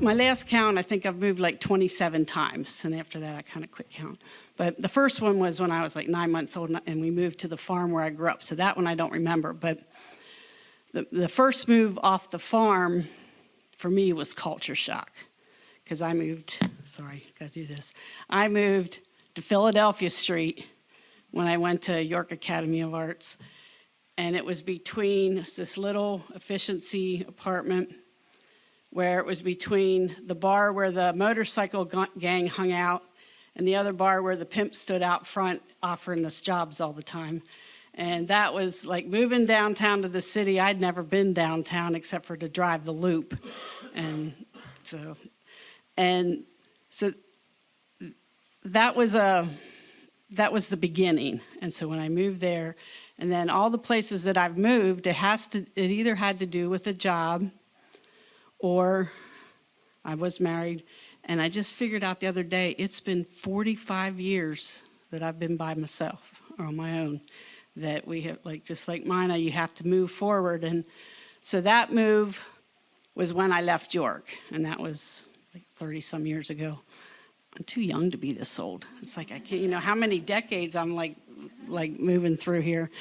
my last count, I think I've moved like 27 times, and after that I kind of quit count. But the first one was when I was like 9 months old, and we moved to the farm where I grew up, so that one I don't remember. But the first move off the farm for me was culture shock, because I moved, sorry, gotta do this. I moved to Philadelphia Street when I went to York Academy of Arts, and it was between this little efficiency apartment where it was between the bar where the motorcycle gang hung out and the other bar where the pimp stood out front offering us jobs all the time. And that was like moving downtown to the city. I'd never been downtown except for to drive the loop. And so that was the beginning. And so when I moved there, and then all the places that I've moved, it either had to do with a job or I was married. And I just figured out the other day, it's been 45 years that I've been by myself or on my own, that we have, like, just like Mina, you have to move forward. And so that move was when I left York, and that was like 30 some years ago. I'm too young to be this old. It's like I can't, how many decades I'm like moving through here.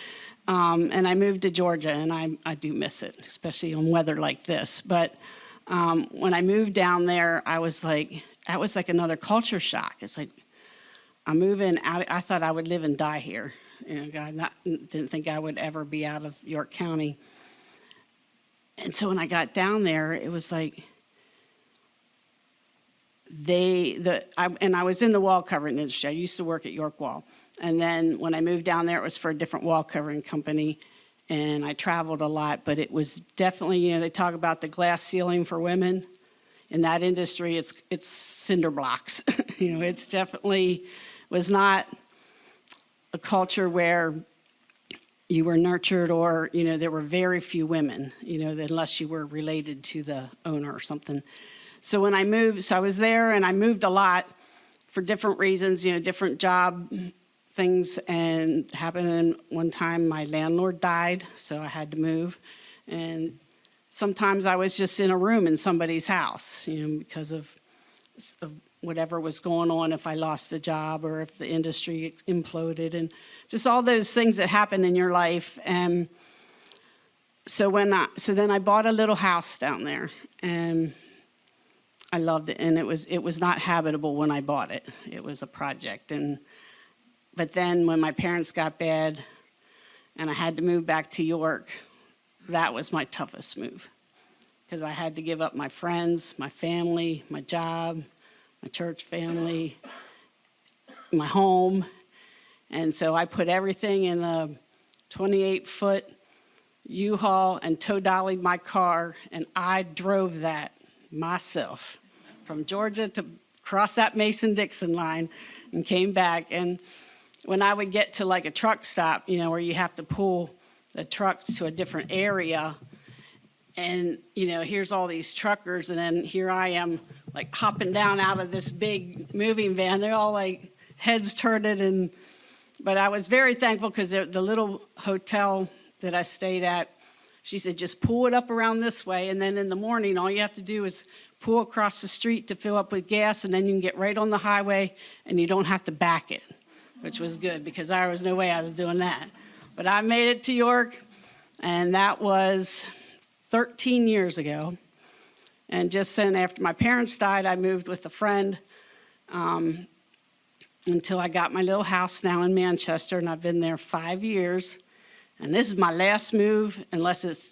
And I moved to Georgia, and I do miss it, especially on weather like this. But when I moved down there, I was like, that was like another culture shock. It's like, I'm moving out. I thought I would live and die here. God, didn't think I would ever be out of York County. And so when I got down there, it was like, I was in the wall covering industry. I used to work at York Wall. And then when I moved down there, it was for a different wall covering company. And I traveled a lot, but it was definitely, they talk about the glass ceiling for women. In that industry, it's cinder blocks. It's definitely was not a culture where you were nurtured, or, there were very few women, unless you were related to the owner or something. So when I moved, so I was there and I moved a lot for different reasons, different job things, and happened one time my landlord died, so I had to move. And sometimes I was just in a room in somebody's house, because of whatever was going on, if I lost a job or if the industry imploded, and just all those things that happen in your life. And so then I bought a little house down there, and I loved it. And it was not habitable when I bought it. It was a project. But then when my parents got bad and I had to move back to York, that was my toughest move, because I had to give up my friends, my family, my job, my church family, my home. And so I put everything in a 28-foot U-Haul and tow-dollied my car, and I drove that myself from Georgia to cross that Mason-Dixon line and came back. And when I would get to like a truck stop, where you have to pull the trucks to a different area, and, here's all these truckers, and then here I am, like, hopping down out of this big moving van. They're all, like, heads turned, but I was very thankful, because the little hotel that I stayed at, she said, just pull it up around this way, and then in the morning, all you have to do is pull across the street to fill up with gas, and then you can get right on the highway, and you don't have to back it, which was good, because there was no way I was doing that. But I made it to York, and that was 13 years ago. And just then, after my parents died, I moved with a friend until I got my little house now in Manchester, and I've been there 5 years. And this is my last move, unless it's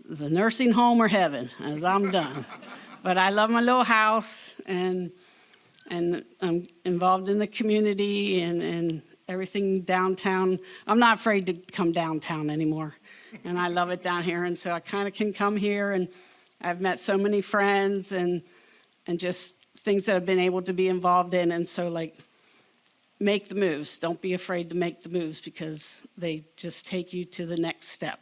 the nursing home or heaven, as I'm done. But I love my little house, and I'm involved in the community and everything downtown. I'm not afraid to come downtown anymore, and I love it down here. And so I kind of can come here, and I've met so many friends and just things that I've been able to be involved in. And so, like, make the moves. Don't be afraid to make the moves, because they just take you to the next step.